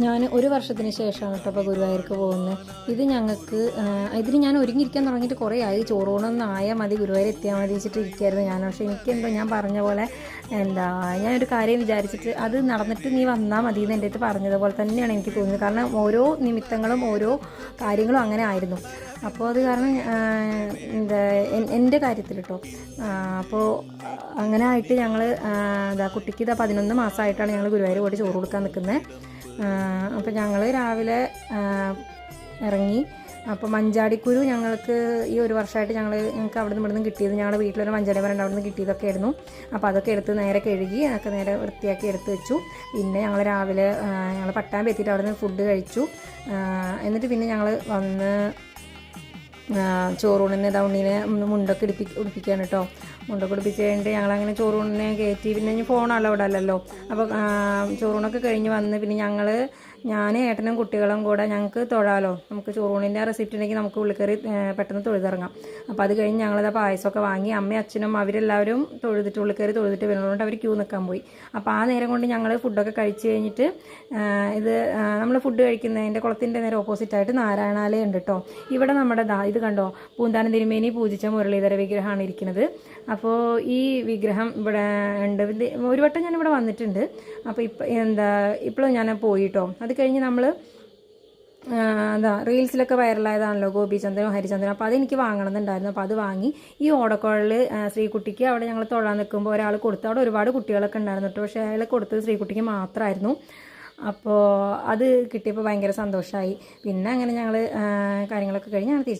ഞാൻ ഒരു വർഷത്തിന് ശേഷമാണ് കേട്ടോ അപ്പോൾ ഗുരുവായൂർക്ക് പോകുന്നത്. ഇത് ഞങ്ങൾക്ക് ഇതിന് ഞാൻ ഒരുങ്ങിയിരിക്കാൻ തുടങ്ങിയിട്ട് കുറേ ആയി. ചോറൂണൊന്നും ആയാൽ മതി, ഗുരുവായൂർ എത്തിയാൽ മതി വെച്ചിട്ട് ഇരിക്കുകയായിരുന്നു ഞാൻ. പക്ഷേ എനിക്കെന്തോ ഞാൻ പറഞ്ഞ പോലെ ഞാനൊരു കാര്യം വിചാരിച്ചിട്ട് അത് നടന്നിട്ട് നീ വന്നാൽ മതി എന്ന് എൻ്റെ അടുത്ത് പറഞ്ഞതുപോലെ തന്നെയാണ് എനിക്ക് തോന്നിയത്. കാരണം ഓരോ നിമിത്തങ്ങളും ഓരോ കാര്യങ്ങളും അങ്ങനെ ആയിരുന്നു. അപ്പോൾ അത് കാരണം എൻ്റെ കാര്യത്തിൽ കേട്ടോ. അപ്പോൾ അങ്ങനെ ആയിട്ട് ഞങ്ങൾ കുട്ടിക്ക് 11 മാസമായിട്ടാണ് ഞങ്ങൾ ഗുരുവായൂർ പോയിട്ട് ചോറ് കൊടുക്കാൻ നിൽക്കുന്നത്. അപ്പോൾ ഞങ്ങൾ രാവിലെ ഇറങ്ങി. അപ്പോൾ മഞ്ചാടിക്കുരു ഞങ്ങൾക്ക് ഈ ഒരു വർഷമായിട്ട് ഞങ്ങൾക്ക് അവിടെ നിന്ന് കിട്ടിയത്, ഞങ്ങളുടെ വീട്ടിലൊരു മഞ്ചാടി മരം അവിടെ നിന്ന് കിട്ടിയതൊക്കെ ആയിരുന്നു. അപ്പോൾ അതൊക്കെ എടുത്ത് നേരെ കഴുകി അതൊക്കെ നേരെ വൃത്തിയാക്കി എടുത്ത് വെച്ചു. പിന്നെ ഞങ്ങൾ രാവിലെ ഞങ്ങൾ പട്ടാമ്പി എത്തിയിട്ട് അവിടെ നിന്ന് ഫുഡ് കഴിച്ചു. എന്നിട്ട് പിന്നെ ഞങ്ങൾ വന്ന് ചോറൂണിന് ഉണ്ണീനെ മുണ്ടൊക്കെ ഉടുപ്പിക്കുകയാണ് കേട്ടോ. മുണ്ടൊക്കെ ഉടുപ്പിച്ച് കഴിഞ്ഞിട്ട് ഞങ്ങളങ്ങനെ ചോറൂണിനെ കയറ്റി. പിന്നെ ഇനി ഫോൺ അലൗഡ് അല്ലല്ലോ. അപ്പോൾ ചോറൂണൊക്കെ കഴിഞ്ഞ് വന്ന് പിന്നെ ഞാൻ ഏട്ടനും കുട്ടികളും കൂടെ ഞങ്ങൾക്ക് തൊഴാലോ, നമുക്ക് ചോറൂണിൻ്റെ റെസിപ്റ്റ് ഉണ്ടെങ്കിൽ നമുക്ക് ഉള്ളിൽ കയറി പെട്ടെന്ന് തൊഴുതിറങ്ങാം. അപ്പോൾ അത് കഴിഞ്ഞ് ഞങ്ങളിത് പായസമൊക്കെ വാങ്ങി അമ്മയും അച്ഛനും അവരെല്ലാവരും തൊഴുതിട്ട് ഉള്ളിൽ കയറി തൊഴുതിട്ട് വരുന്നതുകൊണ്ട് അവർ ക്യൂ നിൽക്കാൻ പോയി. അപ്പോൾ ആ നേരം കൊണ്ട് ഞങ്ങൾ ഫുഡൊക്കെ കഴിച്ച് കഴിഞ്ഞിട്ട് ഇത് നമ്മൾ ഫുഡ് കഴിക്കുന്നതിൻ്റെ കുളത്തിൻ്റെ നേരെ ഓപ്പോസിറ്റായിട്ട് നാരായണാലയം ഉണ്ട് കേട്ടോ. ഇവിടെ നമ്മുടെ ഇത് കണ്ടോ, പൂന്താനം തിരുമേനി പൂജിച്ച മുരളീധര വിഗ്രഹമാണ് ഇരിക്കുന്നത്. അപ്പോൾ ഈ വിഗ്രഹം ഇവിടെ ഉണ്ട്. ഒരു വട്ടം ഞാനിവിടെ വന്നിട്ടുണ്ട്. അപ്പോൾ ഇപ്പോഴും ഞാൻ പോയിട്ടോ. അത് കഴിഞ്ഞ് നമ്മൾ റീൽസിലൊക്കെ വൈറലായതാണല്ലോ ഗോപിചന്ദ്രനും ഹരിചന്ദ്രനും. അപ്പോൾ അതെനിക്ക് വാങ്ങണമെന്നുണ്ടായിരുന്നു. അപ്പോൾ അത് വാങ്ങി. ഈ ഓടക്കുഴൽ ശ്രീകുട്ടിക്ക് അവിടെ ഞങ്ങൾ തൊഴാൻ നിൽക്കുമ്പോൾ ഒരാൾ കൊടുത്തു. അവിടെ ഒരുപാട് കുട്ടികളൊക്കെ ഉണ്ടായിരുന്നു കേട്ടോ. പക്ഷേ അയാൾ കൊടുത്തത് ശ്രീകുട്ടിക്ക് മാത്രമായിരുന്നു. അപ്പോൾ അത് കിട്ടിയപ്പോൾ ഭയങ്കര സന്തോഷമായി. പിന്നെ അങ്ങനെ ഞങ്ങൾ കാര്യങ്ങളൊക്കെ കഴിഞ്ഞ് ഞങ്ങൾ തിരിച്ചു.